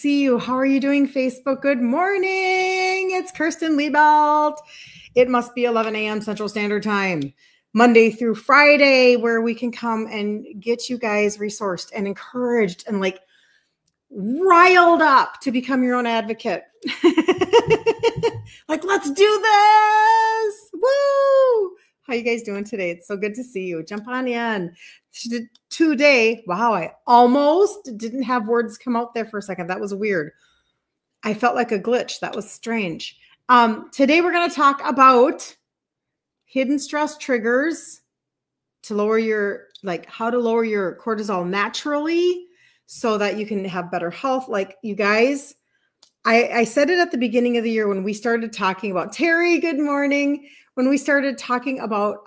see you. How are you doing, Facebook? Good morning. It's Kirsten Liebelt. It must be 11 a.m. Central Standard Time, Monday through Friday, where we can come and get you guys resourced and encouraged and like riled up to become your own advocate. Like, let's do this. Woo! How you guys doing today? It's so good to see you. Jump on in. Today, wow, I almost didn't have words come out there for a second. That was weird. I felt like a glitch. That was strange. Today we're going to talk about hidden stress triggers to lower your, like how to lower your cortisol naturally so that you can have better health. Like you guys, I said it at the beginning of the year when we started talking about Terry, good morning. When we started talking about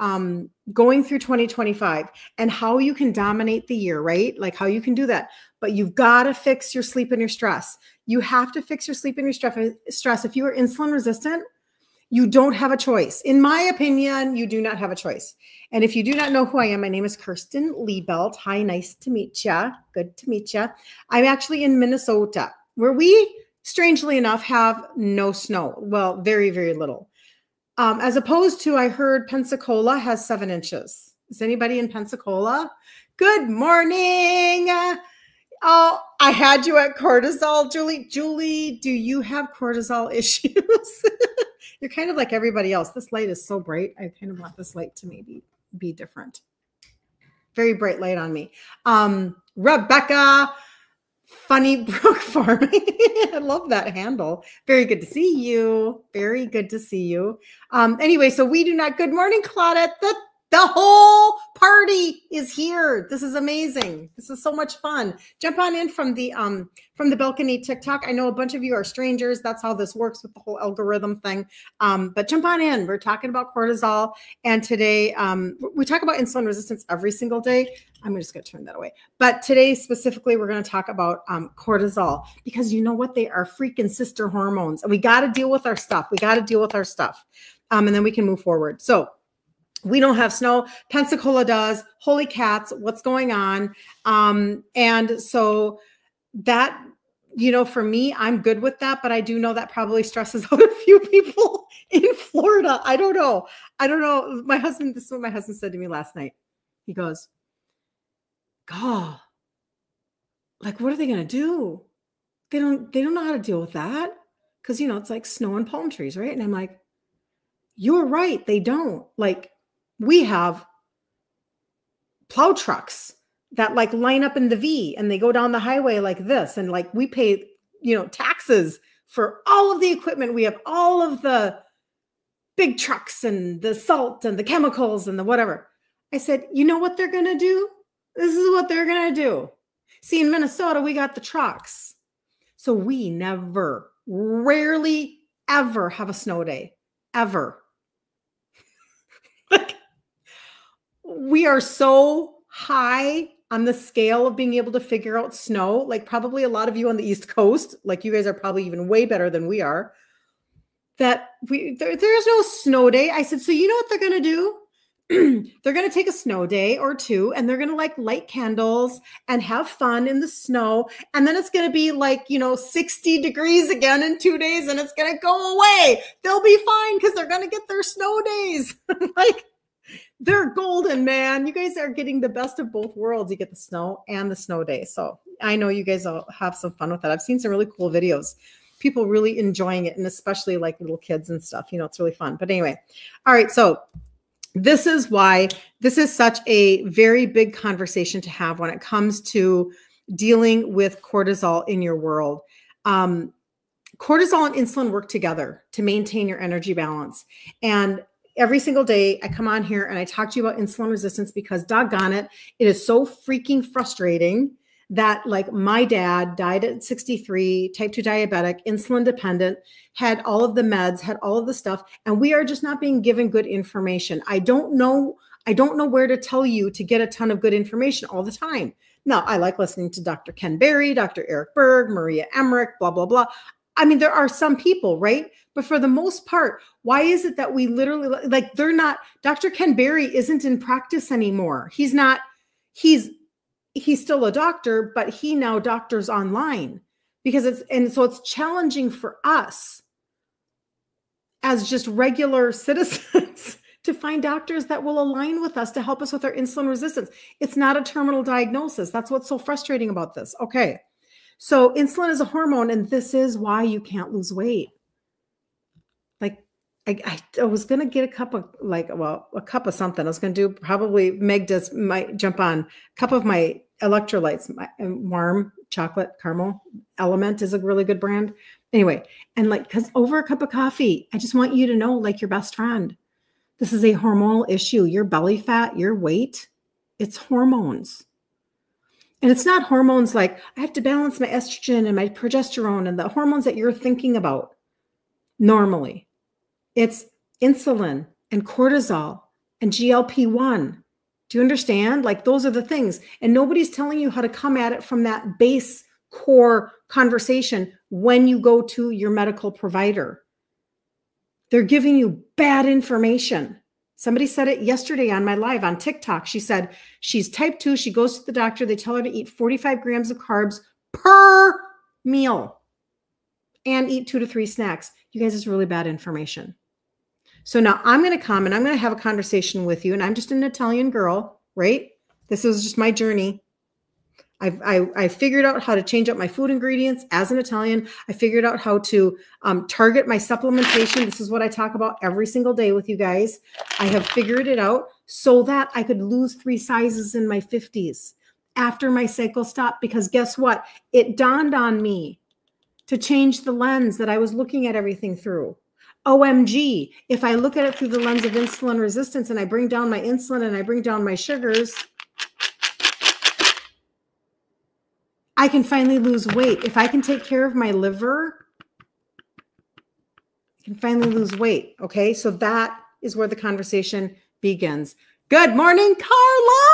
going through 2025 and how you can dominate the year, right? Like how you can do that, but you've got to fix your sleep and your stress. You have to fix your sleep and your stress. If you are insulin resistant, you don't have a choice. In my opinion, you do not have a choice. And if you do not know who I am, my name is Kirsten Liebelt. Hi, nice to meet you. Good to meet you. I'm actually in Minnesota, where we, strangely enough, have no snow. Well, very, very little. As opposed to, I heard Pensacola has 7 inches. Is anybody in Pensacola? Good morning. Oh, I had you at cortisol, Julie. Julie, do you have cortisol issues? You're kind of like everybody else. This light is so bright. I kind of want this light to maybe be different. Very bright light on me. Rebecca, Funny Brook Farming. I love that handle. Very good to see you. Very good to see you. Anyway, so we do not. Good morning, Claudette. The whole party is here. This is amazing. This is so much fun. Jump on in from the balcony TikTok. I know a bunch of you are strangers. That's how this works with the whole algorithm thing. But jump on in. We're talking about cortisol. And today we talk about insulin resistance every single day. I'm just going to turn that away. But today specifically, we're going to talk about cortisol because you know what? They are freaking sister hormones. And we got to deal with our stuff. We got to deal with our stuff. And then we can move forward. So we don't have snow. Pensacola does. Holy cats, what's going on? And so that, you know, for me, I'm good with that, but I do know that probably stresses out a few people in Florida. I don't know. My husband, this is what my husband said to me last night. He goes, God, like, what are they going to do? They don't know how to deal with that. Cause you know, it's like snow and palm trees, right? And I'm like, you're right. They don't. Like, we have plow trucks that like line up in the V and they go down the highway like this. And like we pay, you know, taxes for all of the equipment. We have all of the big trucks and the salt and the chemicals and the whatever. I said, you know what they're going to do? This is what they're going to do. See, in Minnesota, we got the trucks. So we rarely, ever have a snow day. Ever. Like, we are so high on the scale of being able to figure out snow. Like probably a lot of you on the East Coast, like you guys are probably even way better than we are, that there's no snow day. I said, so you know what they're going to do? They're going to take a snow day or two and they're going to like light candles and have fun in the snow. And then it's going to be like, you know, 60 degrees again in 2 days and it's going to go away. They'll be fine because they're going to get their snow days. Like, they're golden, man. You guys are getting the best of both worlds. You get the snow and the snow day. So I know you guys will have some fun with that. I've seen some really cool videos. People really enjoying it. And especially like little kids and stuff, you know, it's really fun. But anyway, all right. So this is why this is such a very big conversation to have when it comes to dealing with cortisol in your world. Cortisol and insulin work together to maintain your energy balance. And every single day I come on here and I talk to you about insulin resistance because doggone it, it is so freaking frustrating that like my dad died at 63, type 2 diabetic, insulin dependent, had all of the meds, had all of the stuff, and we are just not being given good information. I don't know where to tell you to get a ton of good information all the time. Now, I like listening to Dr. Ken Berry, Dr. Eric Berg, Maria Emmerich, blah, blah, blah. I mean, there are some people, right? But for the most part, why is it that we literally, like, they're not, Dr. Ken Berry isn't in practice anymore. He's not, he's still a doctor, but he now doctors online because so it's challenging for us as just regular citizens to find doctors that will align with us to help us with our insulin resistance. It's not a terminal diagnosis. That's what's so frustrating about this. Okay. So insulin is a hormone, and this is why you can't lose weight. Like I was going to get a cup of a cup of something. I was going to do probably Meg might jump on a cup of my electrolytes, my warm chocolate caramel Element is a really good brand. Anyway, and because over a cup of coffee, I just want you to know, like your best friend, this is a hormonal issue. Your belly fat, your weight, it's hormones. And it's not hormones like I have to balance my estrogen and my progesterone and the hormones that you're thinking about normally. It's insulin and cortisol and GLP-1. Do you understand? Like those are the things. And nobody's telling you how to come at it from that base core conversation when you go to your medical provider. They're giving you bad information. Somebody said it yesterday on my live on TikTok. She said she's type 2. She goes to the doctor. They tell her to eat 45 grams of carbs per meal and eat 2 to 3 snacks. You guys, it's really bad information. So now I'm going to come and I'm going to have a conversation with you. And I'm just an Italian girl, right? This is just my journey. I figured out how to change up my food ingredients as an Italian. I figured out how to target my supplementation. This is what I talk about every single day with you guys. I have figured it out so that I could lose 3 sizes in my 50s after my cycle stopped. Because guess what? It dawned on me to change the lens that I was looking at everything through. OMG, if I look at it through the lens of insulin resistance and I bring down my insulin and I bring down my sugars, I can finally lose weight. If I can take care of my liver, I can finally lose weight. Okay, so that is where the conversation begins. Good morning, Carla.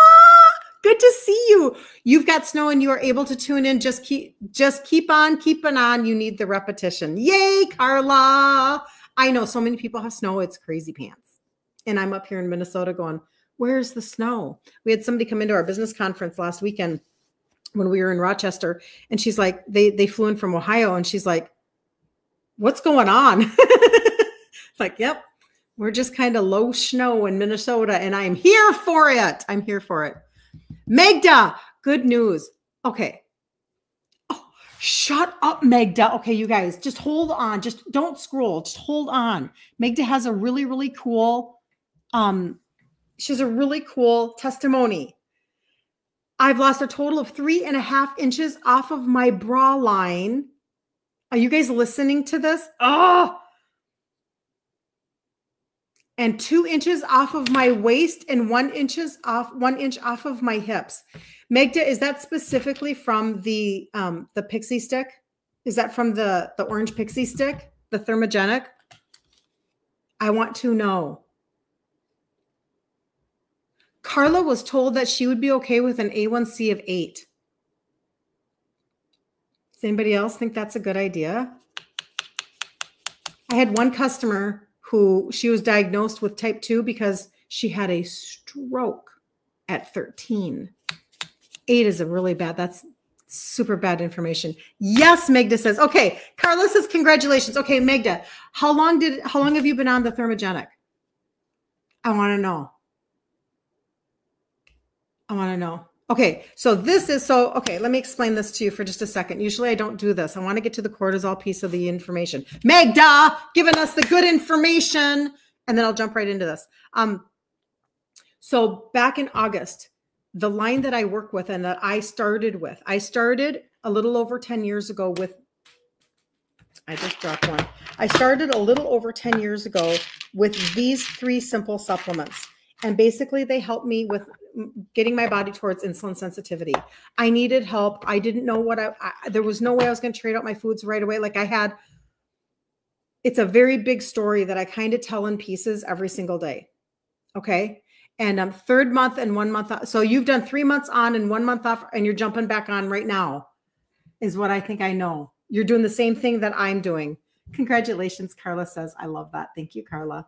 Good to see you. You've got snow and you are able to tune in. Just keep on keeping on. You need the repetition. Yay, Carla. I know so many people have snow. It's crazy pants. And I'm up here in Minnesota going, where's the snow? We had somebody come into our business conference last weekend when we were in Rochester, and she's like, they flew in from Ohio, and she's like, what's going on? Like, yep, we're just kind of low snow in Minnesota, and I'm here for it. I'm here for it. Magda, good news. Okay. Oh, shut up, Magda. Okay, you guys, just hold on. Just don't scroll. Just hold on. Magda has a really, really cool, she has a really cool testimony. I've lost a total of 3.5 inches off of my bra line. Are you guys listening to this? Oh, and 2 inches off of my waist and 1 inch off of my hips. Magda, is that specifically from the pixie stick? Is that from the orange pixie stick, the thermogenic? I want to know. Carla was told that she would be okay with an A1C of 8. Does anybody else think that's a good idea? I had one customer who she was diagnosed with type 2 because she had a stroke at 13. 8 is a really bad, that's super bad information. Yes, Magda says, okay. Carla says, congratulations. Okay, Magda, how long have you been on the thermogenic? I want to know. I want to know. Okay, so okay, let me explain this to you for just a second. Usually I don't do this. I want to get to the cortisol piece of the information. Magda, giving us the good information, and then I'll jump right into this. So back in August, the line that I work with and that I started a little over 10 years ago with, I just dropped one. I started a little over 10 years ago with these 3 simple supplements. And basically they helped me with getting my body towards insulin sensitivity. I needed help. I didn't know what there was no way I was going to trade out my foods right away. Like it's a very big story that I kind of tell in pieces every single day. Okay. And 3rd month and 1 month off. So you've done 3 months on and 1 month off, and you're jumping back on right now is what I think I know. You're doing the same thing that I'm doing. Congratulations, Carla says. I love that. Thank you, Carla.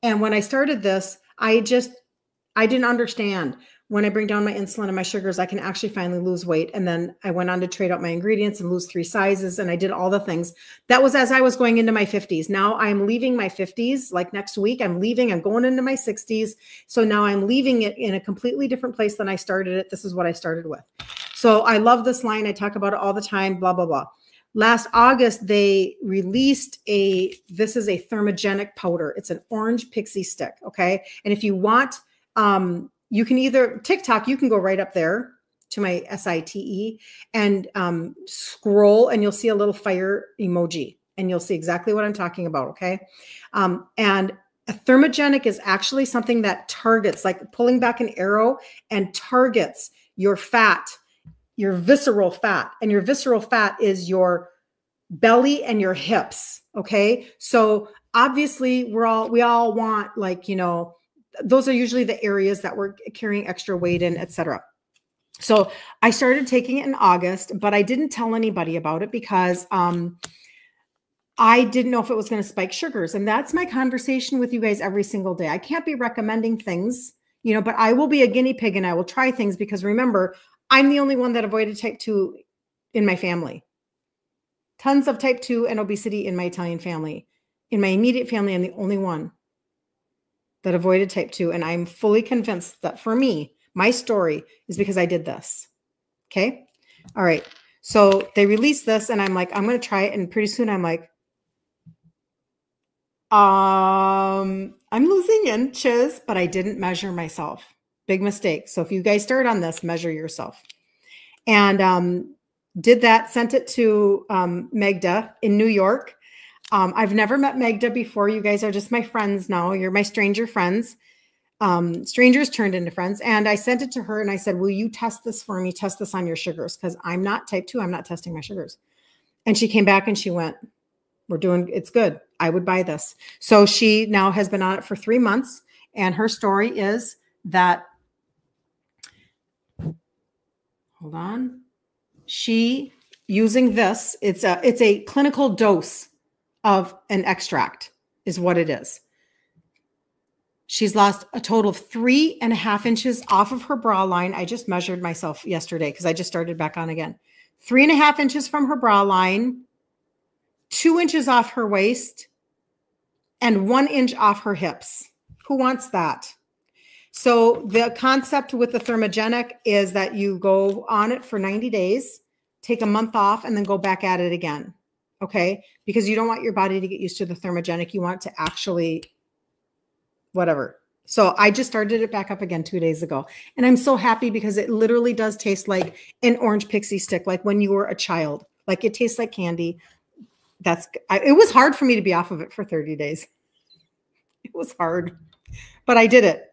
And when I started this, I didn't understand. when I bring down my insulin and my sugars, I can actually finally lose weight. And then I went on to trade out my ingredients and lose 3 sizes. And I did all the things. That was as I was going into my 50s. Now I'm leaving my 50s. Like next week, I'm going into my 60s. So now I'm leaving it in a completely different place than I started it. This is what I started with. So I love this line. I talk about it all the time, blah, blah, blah. Last August, they released this is a thermogenic powder. It's an orange pixie stick. Okay. And if you want, you can either TikTok, you can go right up there to my SITE and scroll and you'll see a little fire emoji and you'll see exactly what I'm talking about. Okay. And a thermogenic is actually something that targets, like pulling back an arrow and targets your fat, your visceral fat. And your visceral fat is your belly and your hips. Okay. So obviously we all want, like, you know, those are usually the areas that we're carrying extra weight in, etc. So I started taking it in August, but I didn't tell anybody about it because I didn't know if it was going to spike sugars. And that's my conversation with you guys every single day. I can't be recommending things, you know, but I will be a guinea pig and I will try things because remember, I'm the only one that avoided type 2 in my family. Tons of type 2 and obesity in my Italian family. In my immediate family, I'm the only one that avoided type 2. And I'm fully convinced that for me, my story is because I did this. Okay. All right. So they released this and I'm like, I'm going to try it. And pretty soon I'm like, I'm losing inches, but I didn't measure myself. Big mistake. So if you guys start on this, measure yourself. And did that, sent it to Magda in New York. I've never met Magda before. You guys are just my friends now. You're my stranger friends. Strangers turned into friends. And I sent it to her and I said, will you test this for me? Test this on your sugars. Because I'm not type 2. I'm not testing my sugars. And she came back and she went, it's good. I would buy this. So she now has been on it for 3 months. And her story is that, hold on. She using this, it's a clinical dose of an extract is what it is. She's lost a total of 3.5 inches off of her bra line. I just measured myself yesterday because I just started back on again. 3.5 inches from her bra line, 2 inches off her waist, and 1 inch off her hips. Who wants that? So the concept with the thermogenic is that you go on it for 90 days, take a month off, and then go back at it again. Okay. Because you don't want your body to get used to the thermogenic. You want it to actually, whatever. So I just started it back up again 2 days ago. And I'm so happy because it literally does taste like an orange pixie stick, like when you were a child. Like it tastes like candy. It was hard for me to be off of it for 30 days. It was hard, but I did it.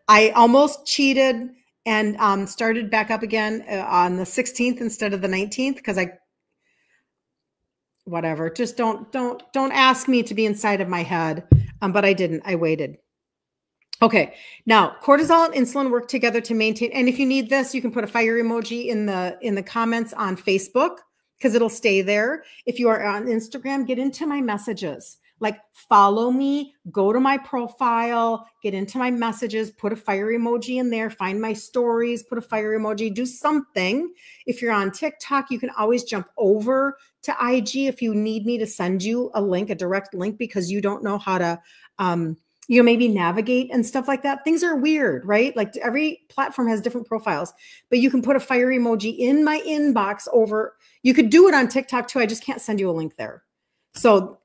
I almost cheated and started back up again on the 16th instead of the 19th because whatever. Just don't ask me to be inside of my head. But I didn't. I waited. Okay. Now, cortisol and insulin work together to maintain. And if you need this, you can put a fire emoji in the comments on Facebook because it'll stay there. If you are on Instagram, get into my messages. Like follow me, go to my profile, get into my messages, put a fire emoji in there, find my stories, put a fire emoji, do something. If you're on TikTok, you can always jump over to IG if you need me to send you a link, a direct link, because you don't know how to, maybe navigate and stuff like that. Things are weird, right? Like every platform has different profiles, but you can put a fire emoji in my inbox over. You could do it on TikTok too. I just can't send you a link there. So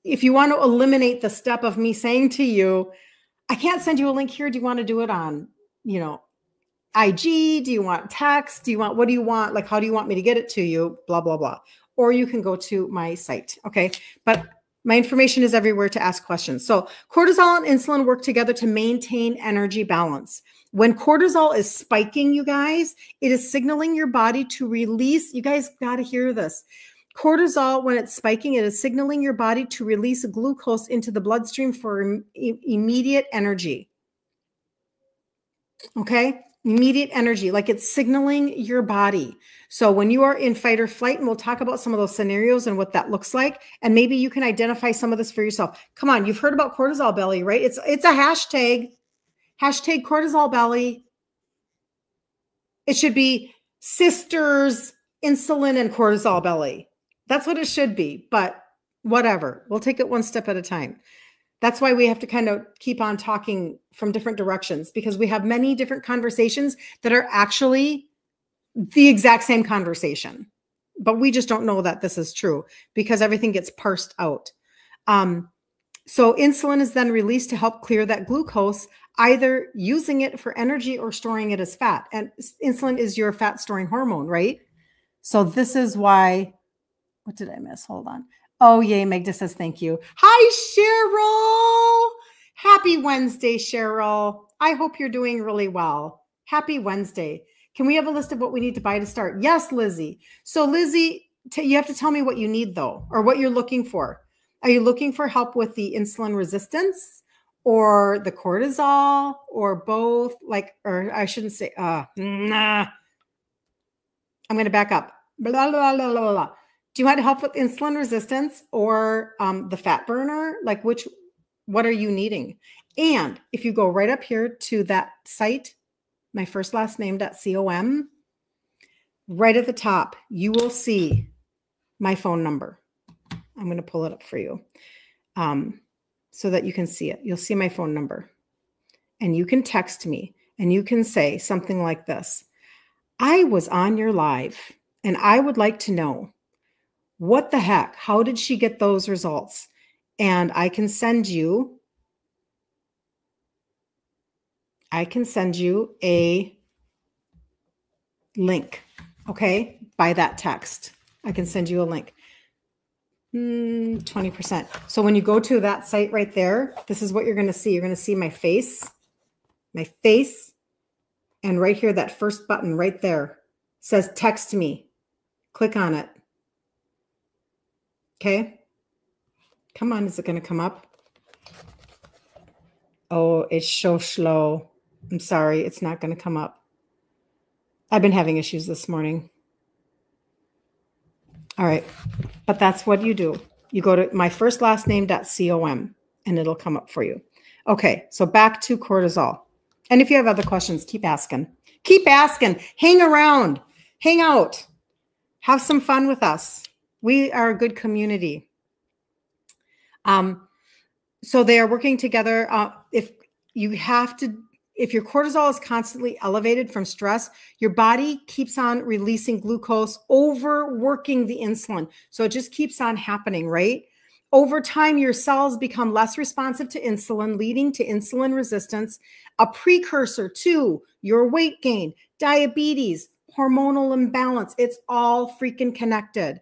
if you want to eliminate the step of me saying to you, I can't send you a link here. Do you want to do it on, IG? Do you want text? What do you want? Like, how do you want me to get it to you? Blah, blah, blah. Or you can go to my site. Okay. But my information is everywhere to ask questions. So cortisol and insulin work together to maintain energy balance. When cortisol is spiking, you guys, it is signaling your body to release. You guys got to hear this. Cortisol, when it's spiking, it is signaling your body to release glucose into the bloodstream for immediate energy. Okay? Immediate energy, like it's signaling your body. So when you are in fight or flight, and we'll talk about some of those scenarios and what that looks like, and maybe you can identify some of this for yourself. Come on, you've heard about cortisol belly, right? It's a hashtag cortisol belly. It should be sisters, insulin, and cortisol belly. That's what it should be, but whatever. We'll take it one step at a time. That's why we have to kind of keep on talking from different directions, because we have many different conversations that are actually the exact same conversation, but we just don't know that this is true because everything gets parsed out. So insulin is then released to help clear that glucose, either using it for energy or storing it as fat. And insulin is your fat storing hormone, right? So this is why, what did I miss? Hold on. Oh, yay. Magda says, thank you. Hi, Cheryl. Happy Wednesday, Cheryl. I hope you're doing really well. Happy Wednesday. Can we have a list of what we need to buy to start? Yes, Lizzie. So Lizzie, you have to tell me what you need though, or what you're looking for. Are you looking for help with the insulin resistance or the cortisol or both? Like, or I shouldn't say, nah. I'm going to back up. Blah, blah, blah, blah, blah. Do you want help with insulin resistance or the fat burner? Like what are you needing? And if you go right up here to that site, my first last name.com, right at the top, you will see my phone number. I'm going to pull it up for you so that you can see it. You'll see my phone number and you can text me and you can say something like this. I was on your live and I would like to know what the heck, how did she get those results? And I can send you a link, okay, by that text. I can send you a link. 20%. So when you go to that site right there, this is what you're going to see. You're going to see my face, and right here, that first button right there says text me. Click on it. Okay. Come on. Is it going to come up? Oh, it's so slow. I'm sorry. It's not going to come up. I've been having issues this morning. All right. But that's what you do. You go to myfirstlastname.com and it'll come up for you. Okay. So back to cortisol. And if you have other questions, keep asking. Keep asking. Hang around. Hang out. Have some fun with us. We are a good community. So they are working together. If your cortisol is constantly elevated from stress, your body keeps on releasing glucose, overworking the insulin. So it just keeps on happening, right? Over time, your cells become less responsive to insulin, leading to insulin resistance, a precursor to your weight gain, diabetes, hormonal imbalance. It's all freaking connected.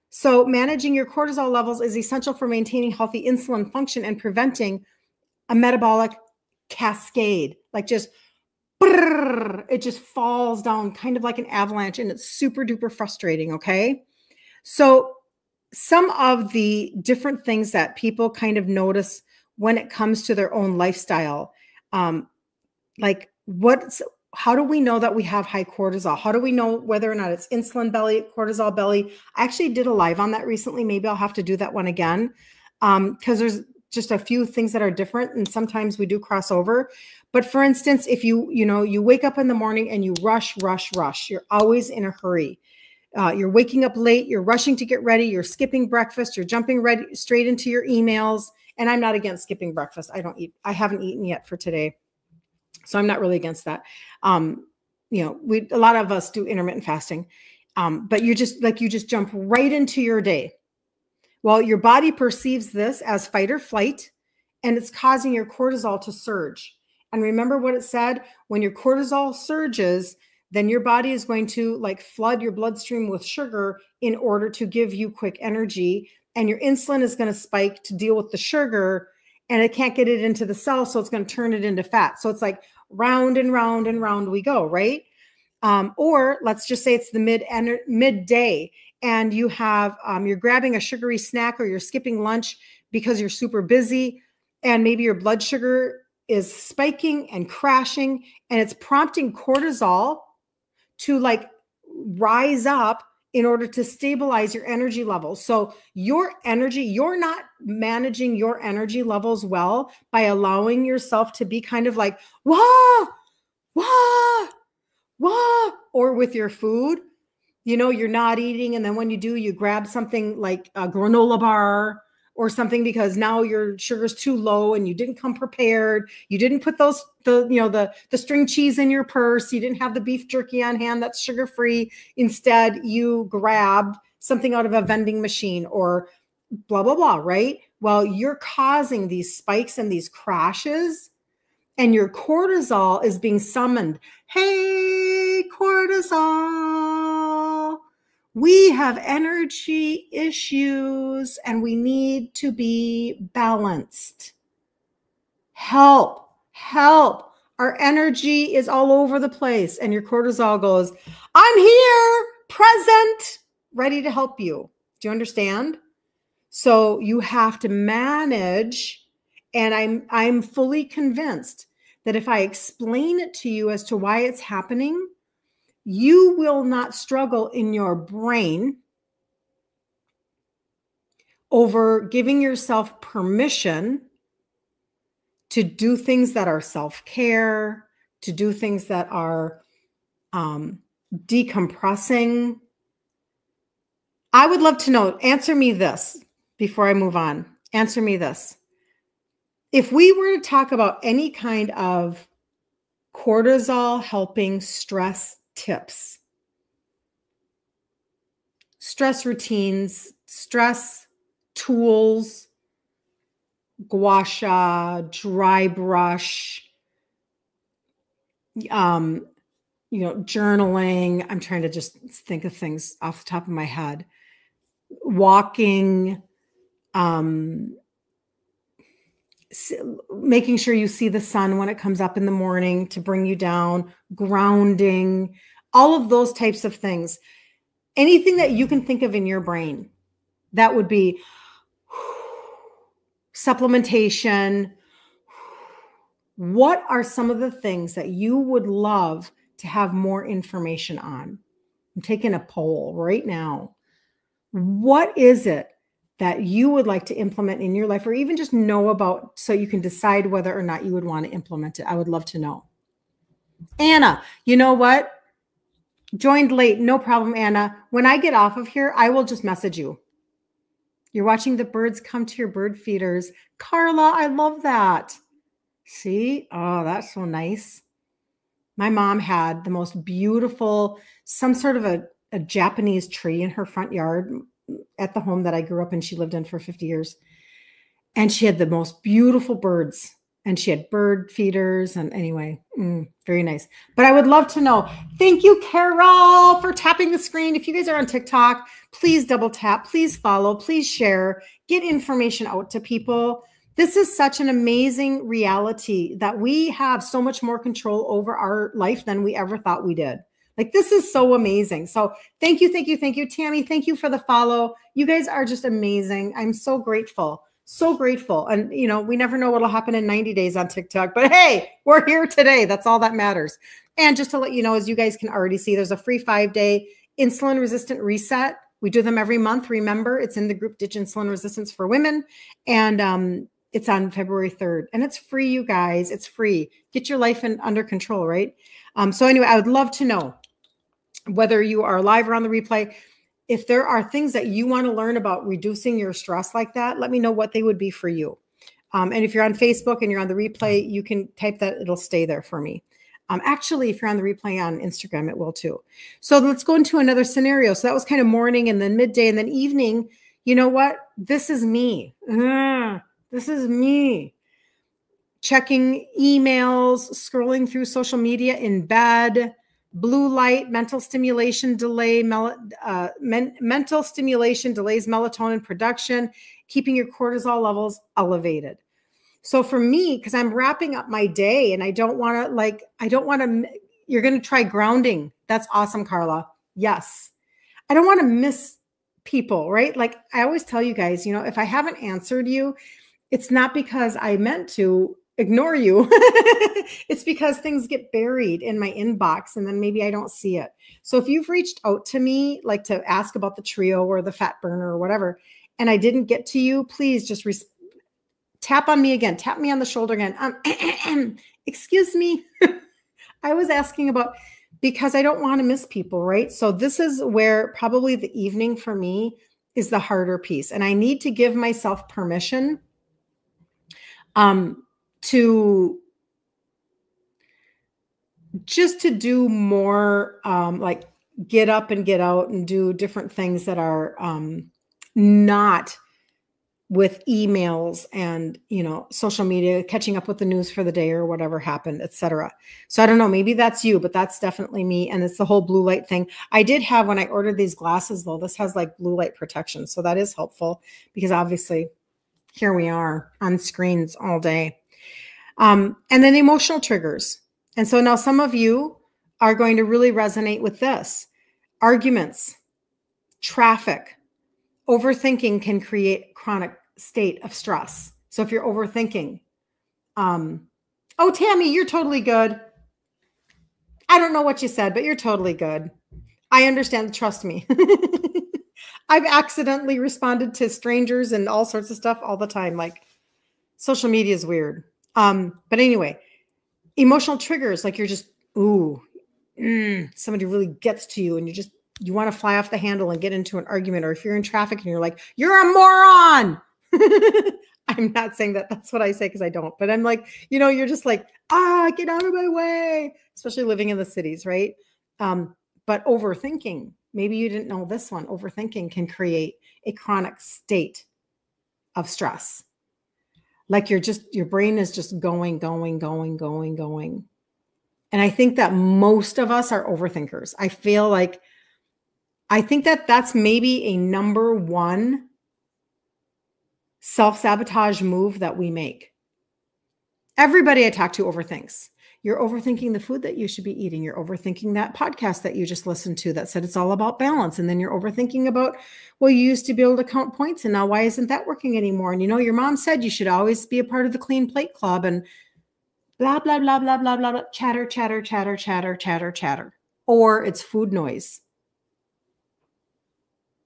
So managing your cortisol levels is essential for maintaining healthy insulin function and preventing a metabolic cascade, like just it just falls down kind of like an avalanche, and it's super duper frustrating. Okay. So some of the different things that people kind of notice when it comes to their own lifestyle, like how do we know that we have high cortisol? How do we know whether or not it's insulin belly, cortisol belly? I actually did a live on that recently. Maybe I'll have to do that one again because there's just a few things that are different, and sometimes we do cross over. But for instance, if you wake up in the morning and you rush, you're always in a hurry. You're waking up late, you're rushing to get ready, you're skipping breakfast, you're jumping straight into your emails. And I'm not against skipping breakfast. I haven't eaten yet for today. So I'm not really against that. A lot of us do intermittent fasting, but you just jump right into your day. Well, your body perceives this as fight or flight, and it's causing your cortisol to surge. And remember what it said, when your cortisol surges, then your body is going to flood your bloodstream with sugar in order to give you quick energy. And your insulin is going to spike to deal with the sugar, and it can't get it into the cell. So it's going to turn it into fat. So it's like round and round and round we go, right? Or let's just say it's the midday and you have, you're grabbing a sugary snack or you're skipping lunch because you're super busy, and maybe your blood sugar is spiking and crashing, and it's prompting cortisol to rise up in order to stabilize your energy levels. So you're not managing your energy levels well by allowing yourself to be kind of like, wah, wah, What? Or with your food, you're not eating. And then when you do, you grab something like a granola bar or something because now your sugar's too low and you didn't come prepared. You didn't put the string cheese in your purse. You didn't have the beef jerky on hand that's sugar-free. Instead, you grabbed something out of a vending machine or blah, blah, blah, right? Well, you're causing these spikes and these crashes, and your cortisol is being summoned. Hey, cortisol, we have energy issues and we need to be balanced. Help, help. Our energy is all over the place. And your cortisol goes, I'm here, present, ready to help you. Do you understand? So you have to manage. And I'm fully convinced that if I explain it to you as to why it's happening, you will not struggle in your brain over giving yourself permission to do things that are self-care, to do things that are decompressing. I would love to know, answer me this before I move on. Answer me this. If we were to talk about any kind of cortisol helping stress tips, stress routines, stress tools, gua sha, dry brush, journaling. I'm trying to just think of things off the top of my head. Walking, making sure you see the sun when it comes up in the morning to bring you down, grounding, all of those types of things. Anything that you can think of in your brain, that would be supplementation. What are some of the things that you would love to have more information on? I'm taking a poll right now. What is it that you would like to implement in your life or even just know about so you can decide whether or not you would want to implement it? I would love to know. Anna, you know what? Joined late. No problem, Anna. When I get off of here, I will just message you. You're watching the birds come to your bird feeders. Carla, I love that. See? Oh, that's so nice. My mom had the most beautiful, some sort of a Japanese tree in her front yard at the home that I grew up in. She lived in for 50 years. And she had the most beautiful birds. And she had bird feeders. And anyway, very nice. But I would love to know. Thank you, Carol, for tapping the screen. If you guys are on TikTok, please double tap. Please follow. Please share. Get information out to people. This is such an amazing reality that we have so much more control over our life than we ever thought we did. Like, this is so amazing. So thank you, thank you, thank you. Tammy, thank you for the follow. You guys are just amazing. I'm so grateful. So grateful. And, we never know what'll happen in 90 days on TikTok. But hey, we're here today. That's all that matters. And just to let you know, as you guys can already see, there's a free 5-day insulin resistant reset. We do them every month. Remember, it's in the group Ditch Insulin Resistance for Women. And it's on February 3rd. And it's free, you guys. It's free. Get your life under control, right? So anyway, I would love to know, whether you are live or on the replay, if there are things that you want to learn about reducing your stress like that, let me know what they would be for you. And if you're on Facebook and you're on the replay, you can type that. It'll stay there for me. Actually, if you're on the replay on Instagram, it will too. So let's go into another scenario. So that was kind of morning and then midday and then evening. You know what? This is me. This is me. Checking emails, scrolling through social media in bed. Blue light, mental stimulation delays melatonin production, keeping your cortisol levels elevated. So for me, because I'm wrapping up my day and I don't want to, you're going to try grounding. That's awesome, Carla. Yes. I don't want to miss people, right? Like I always tell you guys, if I haven't answered you, it's not because I meant to ignore you. It's because things get buried in my inbox and then maybe I don't see it. So if you've reached out to me, like to ask about the trio or the fat burner or whatever, and I didn't get to you, please just tap on me again. Tap me on the shoulder again. Excuse me. I was asking about because I don't want to miss people, right? So this is where probably the evening for me is the harder piece. And I need to give myself permission to just to do more, like get up and get out and do different things that are not with emails and, social media, catching up with the news for the day or whatever happened, etc. So I don't know, maybe that's you, but that's definitely me. And it's the whole blue light thing. I did have, when I ordered these glasses though, this has like blue light protection. So that is helpful because obviously here we are on screens all day. And then emotional triggers. And so now some of you are going to really resonate with this. Arguments, traffic, overthinking can create chronic state of stress. So if you're overthinking, oh, Tammy, you're totally good. I don't know what you said, but you're totally good. I understand. Trust me. I've accidentally responded to strangers and all sorts of stuff all the time. Like social media is weird. But anyway, emotional triggers, like you're just, somebody really gets to you and you want to fly off the handle and get into an argument. Or if you're in traffic and you're like, you're a moron. I'm not saying that that's what I say because I don't, but I'm like, you're just like, get out of my way, especially living in the cities, right? But overthinking, maybe you didn't know this one, overthinking can create a chronic state of stress. Like your brain is just going. And I think that most of us are overthinkers. I think that that's maybe a number one self-sabotage move that we make. Everybody I talk to overthinks. You're overthinking the food that you should be eating. You're overthinking that podcast that you just listened to that said it's all about balance. And then you're overthinking about, well, you used to be able to count points and now why isn't that working anymore? And your mom said you should always be a part of the clean plate club and blah, blah, blah, blah, blah, blah, blah, chatter, chatter, chatter, chatter, chatter, chatter. Or it's food noise.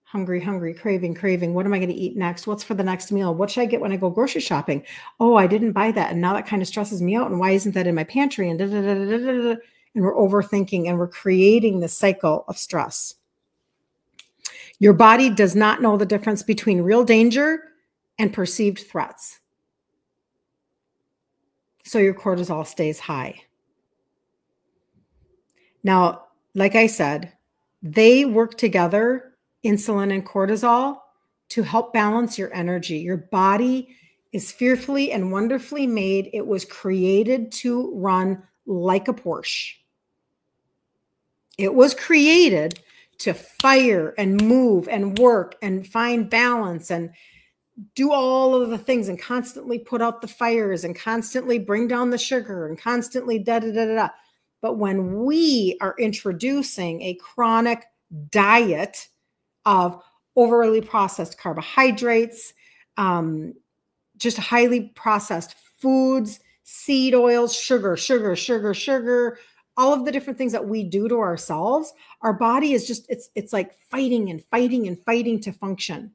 Hungry, craving. What am I going to eat next? What's for the next meal? What should I get when I go grocery shopping? Oh, I didn't buy that. And now that kind of stresses me out. And why isn't that in my pantry? And and we're overthinking and we're creating this cycle of stress. Your body does not know the difference between real danger and perceived threats. So your cortisol stays high. Now, like I said, they work together, insulin and cortisol, to help balance your energy. Your body is fearfully and wonderfully made. It was created to run like a Porsche. It was created to fire and move and work and find balance and do all of the things and constantly put out the fires and constantly bring down the sugar and constantly da-da-da-da-da. But when we are introducing a chronic diet of overly processed carbohydrates, just highly processed foods, seed oils, sugar, all of the different things that we do to ourselves, our body is just, it's like fighting to function.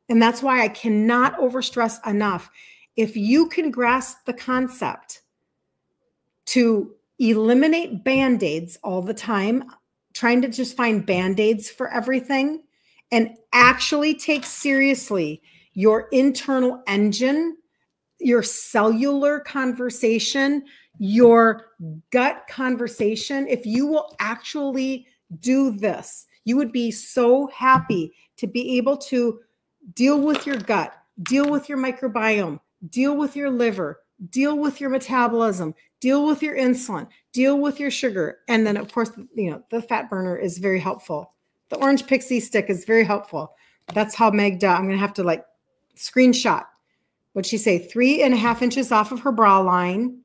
And that's why I cannot overstress enough. If you can grasp the concept to eliminate Band-Aids all the time, trying to just find Band-Aids for everything, and actually take seriously your internal engine, your cellular conversation, your gut conversation, if you will actually do this, you would be so happy to be able to deal with your gut, deal with your microbiome, deal with your liver, deal with your metabolism, deal with your insulin, deal with your sugar. And then of course, the fat burner is very helpful. The orange pixie stick is very helpful. That's how Meg does. I'm going to have to screenshot. What'd she say? 3.5 inches off of her bra line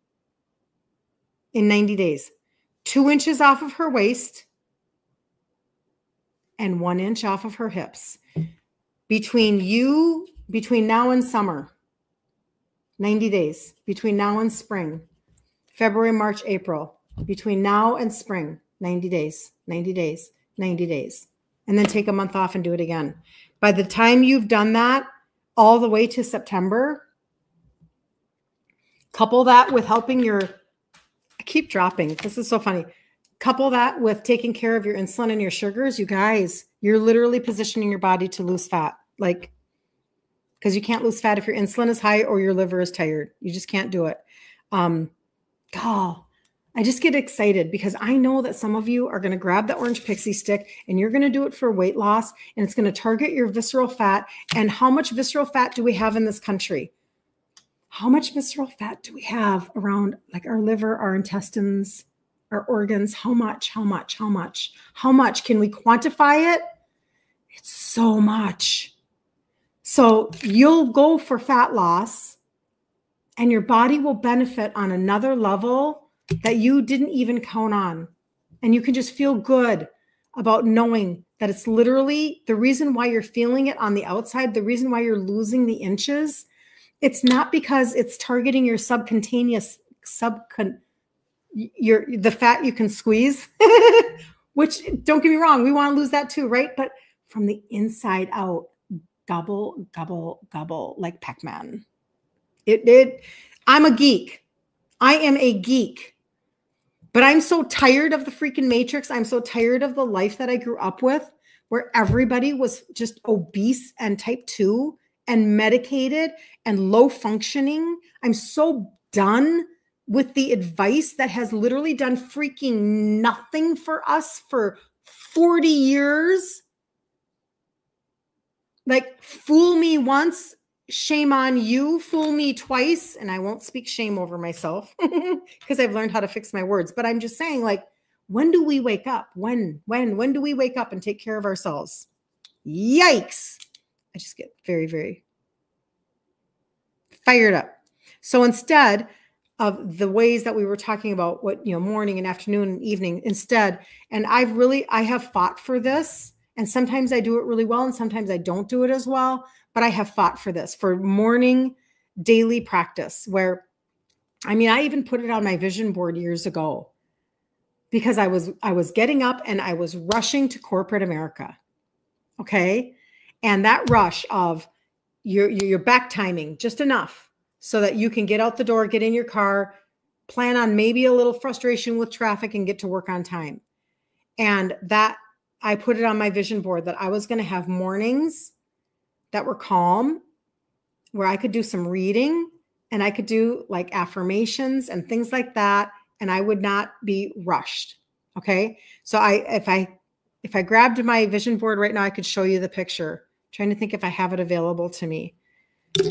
in 90 days, 2 inches off of her waist, and 1 inch off of her hips. Between now and summer, 90 days. Between now and spring, February, March, April. Between now and spring, 90 days, 90 days, 90 days. And then take a month off and do it again. By the time you've done that, all the way to September, couple that with helping I keep dropping. This is so funny. Couple that with taking care of your insulin and your sugars, you guys, you're literally positioning your body to lose fat. Like, because you can't lose fat if your insulin is high or your liver is tired. You just can't do it. I just get excited because I know that some of you are going to grab the orange pixie stick and you're going to do it for weight loss, and it's going to target your visceral fat. And how much visceral fat do we have in this country? How much visceral fat do we have around, like, our liver, our intestines, our organs? How much? How much? How much? How much? Can we quantify it? It's so much. So you'll go for fat loss and your body will benefit on another level that you didn't even count on. And you can just feel good about knowing that it's literally the reason why you're feeling it on the outside, the reason why you're losing the inches. It's not because it's targeting your subcutaneous, the fat you can squeeze, which, don't get me wrong, we want to lose that too, right? But from the inside out, gobble, gobble, gobble, like Pac-Man. I'm a geek. I am a geek. But I'm so tired of the freaking matrix. I'm so tired of the life that I grew up with, where everybody was just obese and type 2 and medicated and low functioning. I'm so done with the advice that has literally done freaking nothing for us for 40 years. Like, fool me once, shame on you. Fool me twice, and I won't speak shame over myself because I've learned how to fix my words. But I'm just saying, like, when do we wake up? When do we wake up and take care of ourselves? Yikes. I just get very, very fired up. So instead of the ways that we were talking about, what, morning and afternoon and evening instead, and I have fought for this, and sometimes I do it really well and sometimes I don't do it as well. But I have fought for this, for morning daily practice, where, I even put it on my vision board years ago because I was getting up and I was rushing to corporate America. Okay. And that rush of your back timing just enough so that you can get out the door, get in your car, plan on maybe a little frustration with traffic and get to work on time. And that I put it on my vision board that I was going to have mornings that were calm, where I could do some reading and I could do like affirmations and things like that. And I would not be rushed. Okay. So if I grabbed my vision board right now, I could show you the picture. I'm trying to think if I have it available to me.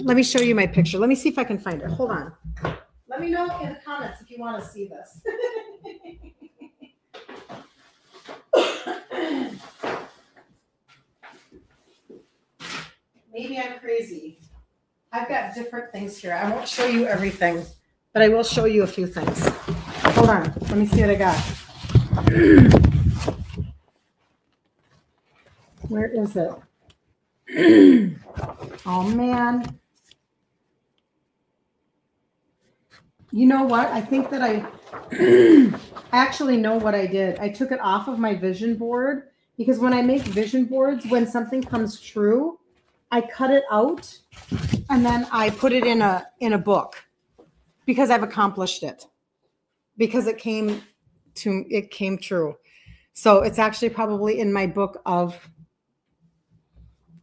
Let me show you my picture. Let me see if I can find it. Hold on. Let me know in the comments if you want to see this. Maybe I'm crazy. I've got different things here. I won't show you everything, but I will show you a few things. Hold on. Let me see what I got. Where is it? Oh, man. You know what? I think that I actually know what I did. I took it off of my vision board because when I make vision boards, when something comes true, I cut it out and then I put it in a book because I've accomplished it, because it came true. So it's actually probably in my book of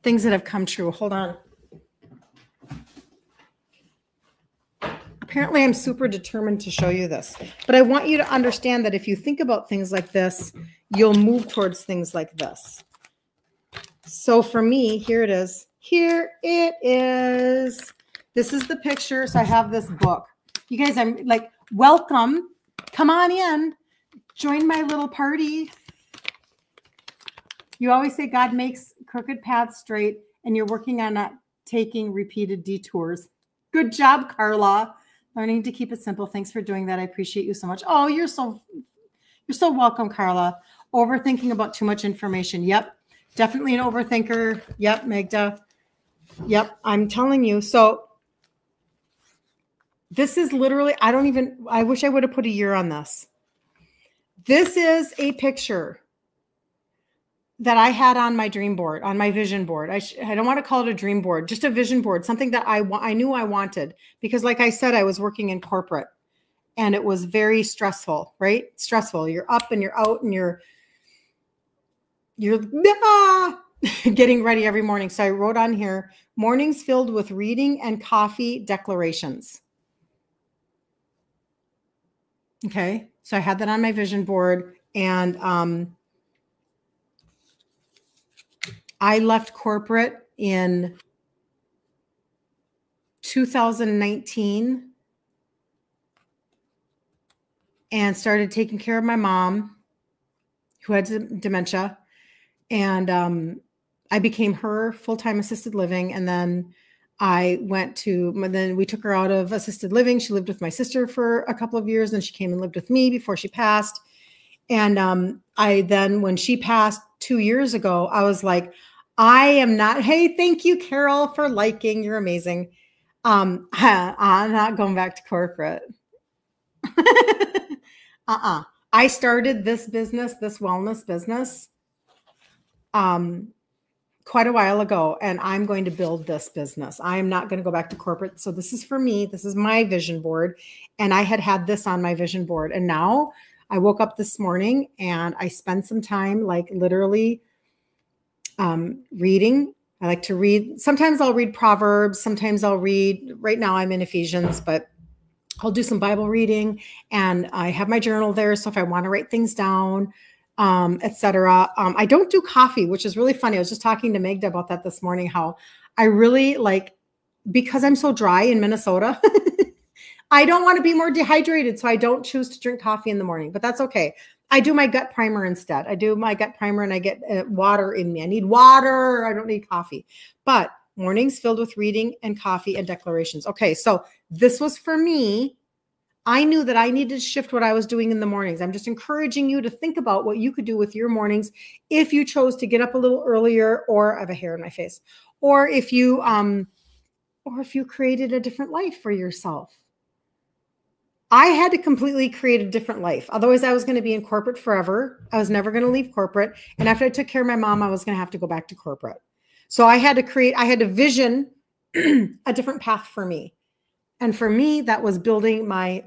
things that have come true. Hold on. Apparently I'm super determined to show you this, but I want you to understand that if you think about things like this, you'll move towards things like this. So for me, here it is. Here it is. This is the picture. So I have this book. You guys, I'm like, welcome. Come on in. Join my little party. You always say God makes crooked paths straight, and you're working on not taking repeated detours. Good job, Carla. Learning to keep it simple. Thanks for doing that. I appreciate you so much. Oh, you're so welcome, Carla. Overthinking about too much information. Yep. Definitely an overthinker. Yep, Magda. Yep, I'm telling you. So this is literally, I wish I would have put a year on this. This is a picture that I had on my dream board, on my vision board. I don't want to call it a dream board, just a vision board, something that I knew I wanted. Because like I said, I was working in corporate and it was very stressful, right? Stressful. You're up and you're out and you're getting ready every morning. So I wrote on here, mornings filled with reading and coffee declarations. Okay. So I had that on my vision board, and I left corporate in 2019 and started taking care of my mom who had dementia. And I became her full-time assisted living. And then then we took her out of assisted living. She lived with my sister for a couple of years. And she came and lived with me before she passed. And when she passed 2 years ago, I was like, I am not, hey, thank you, Carol, for liking. You're amazing. I'm not going back to corporate. I started this business, this wellness business, quite a while ago, and I'm going to build this business. I am not going to go back to corporate. So this is for me. This is my vision board. And I had this on my vision board. And now I woke up this morning and I spent some time, like literally reading. I like to read. Sometimes I'll read Proverbs. Sometimes I'll read, right now I'm in Ephesians, but I'll do some Bible reading, and I have my journal there. So if I want to write things down, etc. I don't do coffee, which is really funny. I was just talking to Magda about that this morning, how I really like, because I'm so dry in Minnesota, I don't want to be more dehydrated. So I don't choose to drink coffee in the morning, but that's okay. I do my gut primer instead. I do my gut primer and I get water in me. I need water. I don't need coffee, but mornings filled with reading and coffee and declarations. Okay. So this was for me. I knew that I needed to shift what I was doing in the mornings. I'm just encouraging you to think about what you could do with your mornings if you chose to get up a little earlier, or I have a hair in my face, or if you created a different life for yourself. I had to completely create a different life. Otherwise, I was going to be in corporate forever. I was never going to leave corporate. And after I took care of my mom, I was going to have to go back to corporate. So I had to vision a different path for me. And for me, that was building my,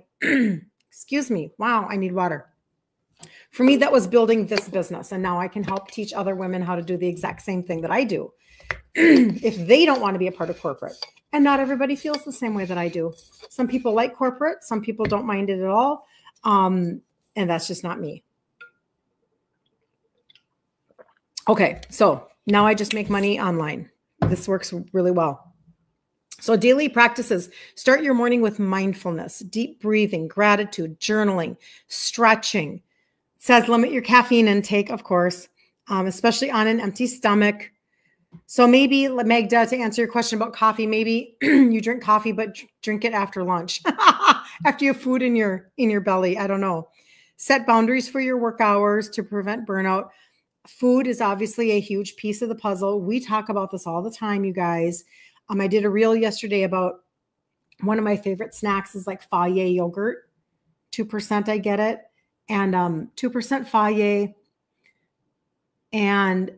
excuse me, wow, I need water. For me, that was building this business. And now I can help teach other women how to do the exact same thing that I do if they don't want to be a part of corporate. And not everybody feels the same way that I do. Some people like corporate. Some people don't mind it at all. And that's just not me. Okay, so now I just make money online. This works really well. So daily practices, start your morning with mindfulness, deep breathing, gratitude, journaling, stretching. It says limit your caffeine intake, of course, especially on an empty stomach. So maybe, Magda, to answer your question about coffee, maybe you drink coffee, but drink it after lunch, after you have food in your belly. I don't know. Set boundaries for your work hours to prevent burnout. Food is obviously a huge piece of the puzzle. We talk about this all the time, you guys. I did a reel yesterday about one of my favorite snacks is like Fage yogurt, 2%, I get it. And 2% Fage. And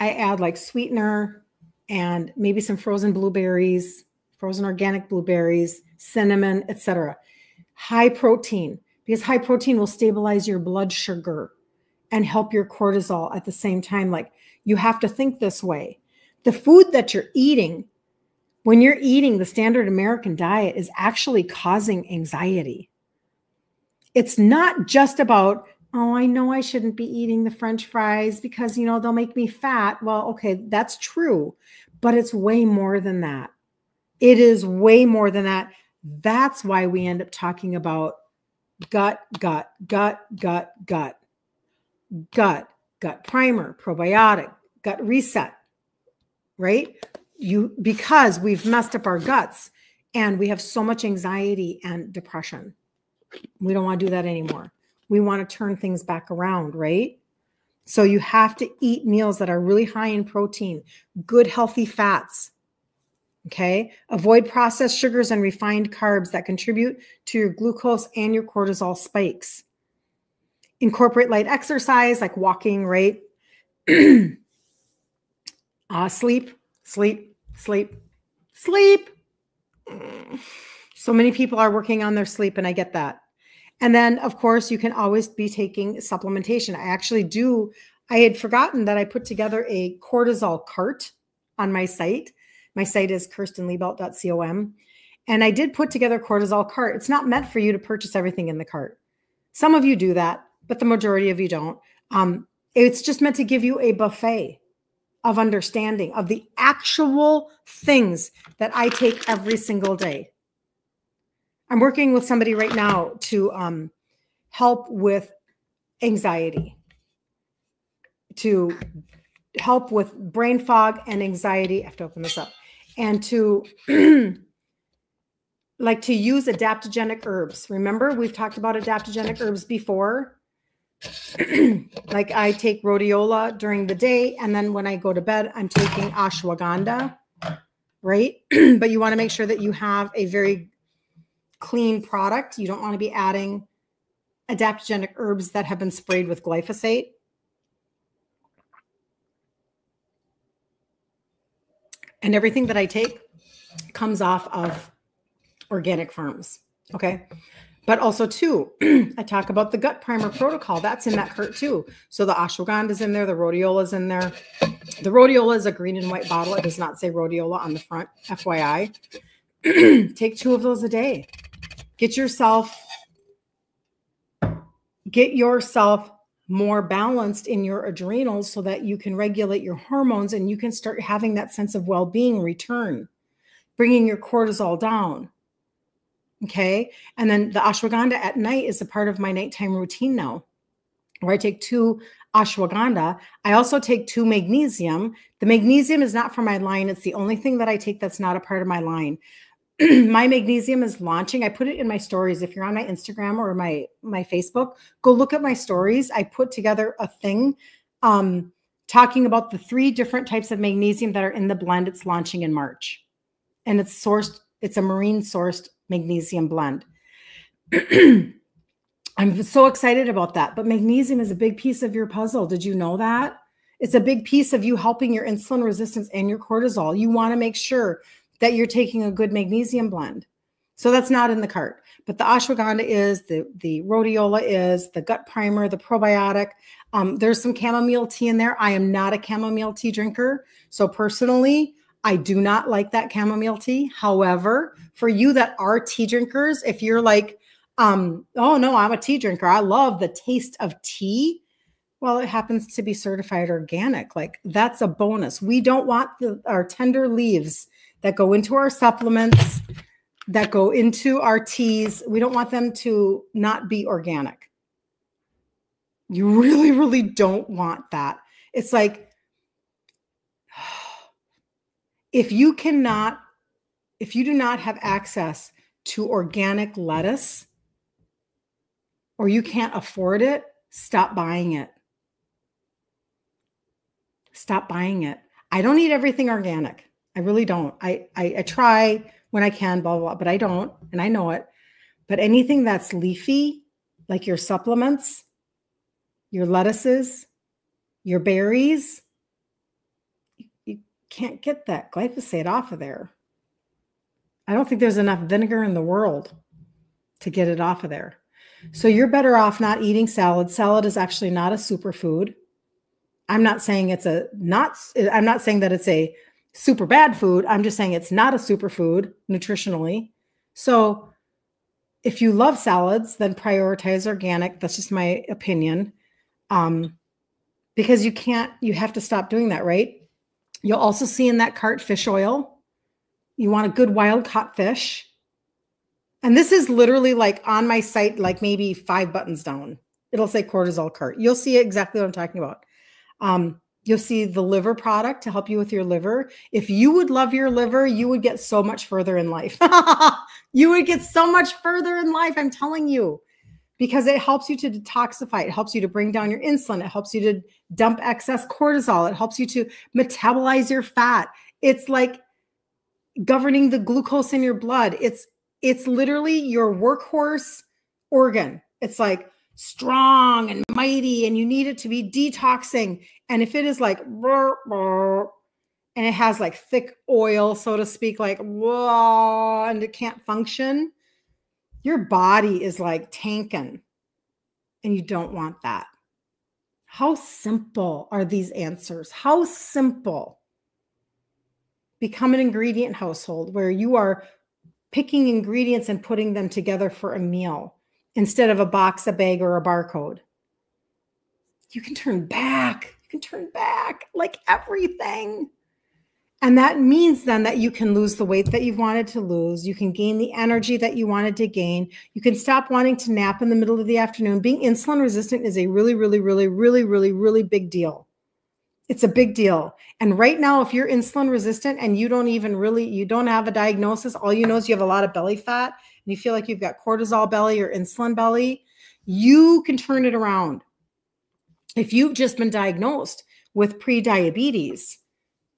I add like sweetener and maybe some frozen blueberries, frozen organic blueberries, cinnamon, etc. High protein, because high protein will stabilize your blood sugar and help your cortisol at the same time. Like, you have to think this way. The food that you're eating, when you're eating the standard American diet, is actually causing anxiety. It's not just about, oh, I know I shouldn't be eating the French fries because, they'll make me fat. Well, okay, that's true, but it's way more than that. It is way more than that. That's why we end up talking about gut primer, probiotic, gut reset, right? Because we've messed up our guts and we have so much anxiety and depression. We don't want to do that anymore. We want to turn things back around, right? So you have to eat meals that are really high in protein, good healthy fats. Okay. Avoid processed sugars and refined carbs that contribute to your glucose and your cortisol spikes. Incorporate light exercise like walking, right? Sleep. So many people are working on their sleep, and I get that. And then, of course, you can always be taking supplementation. I had forgotten that I put together a cortisol cart on my site. My site is kirstenliebelt.com. And I did put together a cortisol cart. It's not meant for you to purchase everything in the cart. Some of you do that, but the majority of you don't. It's just meant to give you a buffet of understanding of the actual things that I take every single day. I'm working with somebody right now to help with anxiety, to help with brain fog and anxiety. I have to open this up. And to like to use adaptogenic herbs. Remember, we've talked about adaptogenic herbs before. Like I take rhodiola during the day, and then when I go to bed, I'm taking ashwagandha, right? But you want to make sure that you have a very clean product. You don't want to be adding adaptogenic herbs that have been sprayed with glyphosate. And everything that I take comes off of organic farms. Okay. But also too, I talk about the gut primer protocol. That's in that cart too. So the ashwagandha is in there. The rhodiola is in there. The rhodiola is a green and white bottle. It does not say rhodiola on the front, FYI. Take 2 of those a day. Get yourself more balanced in your adrenals so that you can regulate your hormones and you can start having that sense of well-being return, bringing your cortisol down. Okay. And then the ashwagandha at night is a part of my nighttime routine now, where I take 2 ashwagandha. I also take 2 magnesium. The magnesium is not for my line. It's the only thing that I take that's not a part of my line. My magnesium is launching. I put it in my stories. If you're on my Instagram or my Facebook, go look at my stories. I put together a thing talking about the 3 different types of magnesium that are in the blend. It's launching in March. And it's sourced. It's a marine sourced magnesium blend. I'm so excited about that. But magnesium is a big piece of your puzzle. Did you know that? It's a big piece of you helping your insulin resistance and your cortisol. You want to make sure that you're taking a good magnesium blend. So that's not in the cart. But the ashwagandha is, the rhodiola is, the gut primer, the probiotic. There's some chamomile tea in there. I am not a chamomile tea drinker. So personally, I do not like that chamomile tea. However, for you that are tea drinkers, if you're like, oh no, I'm a tea drinker, I love the taste of tea. Well, it happens to be certified organic. Like that's a bonus. We don't want our tender leaves that go into our supplements, that go into our teas. We don't want them to not be organic. You really, really don't want that. It's like, if you do not have access to organic lettuce, or you can't afford it, stop buying it. Stop buying it. I don't eat everything organic. I really don't. I try when I can, blah, blah, blah, but I don't, and I know it. But anything that's leafy, like your supplements, your lettuces, your berries, you can't get that glyphosate off of there. I don't think there's enough vinegar in the world to get it off of there. So you're better off not eating salad. Salad is actually not a superfood. I'm not saying I'm not saying that it's a super bad food. I'm just saying it's not a superfood nutritionally. So if you love salads, then prioritize organic. That's just my opinion. Because you have to stop doing that, right? You'll also see in that cart fish oil. You want a good wild caught fish. And this is literally like on my site, like maybe 5 buttons down. It'll say cortisol cart. You'll see exactly what I'm talking about. You'll see the liver product to help you with your liver. If you would love your liver, you would get so much further in life. You would get so much further in life, I'm telling you, because it helps you to detoxify. It helps you to bring down your insulin. It helps you to dump excess cortisol. It helps you to metabolize your fat. It's like governing the glucose in your blood. It's literally your workhorse organ. It's like strong and mighty, and you need it to be detoxing. And if it is like, and and it has like thick oil, so to speak, like, whoa, and it can't function, your body is like tanking, and you don't want that. How simple are these answers? How simple. Become an ingredient household where you are picking ingredients and putting them together for a meal instead of a box, a bag, or a barcode. You can turn back. You can turn back like everything. And that means then that you can lose the weight that you've wanted to lose. You can gain the energy that you wanted to gain. You can stop wanting to nap in the middle of the afternoon. Being insulin resistant is a really, really, really, really, really, really big deal. It's a big deal. And right now, if you're insulin resistant and you don't have a diagnosis, all you know is you have a lot of belly fat and you feel like you've got cortisol belly or insulin belly, you can turn it around. If you've just been diagnosed with pre-diabetes,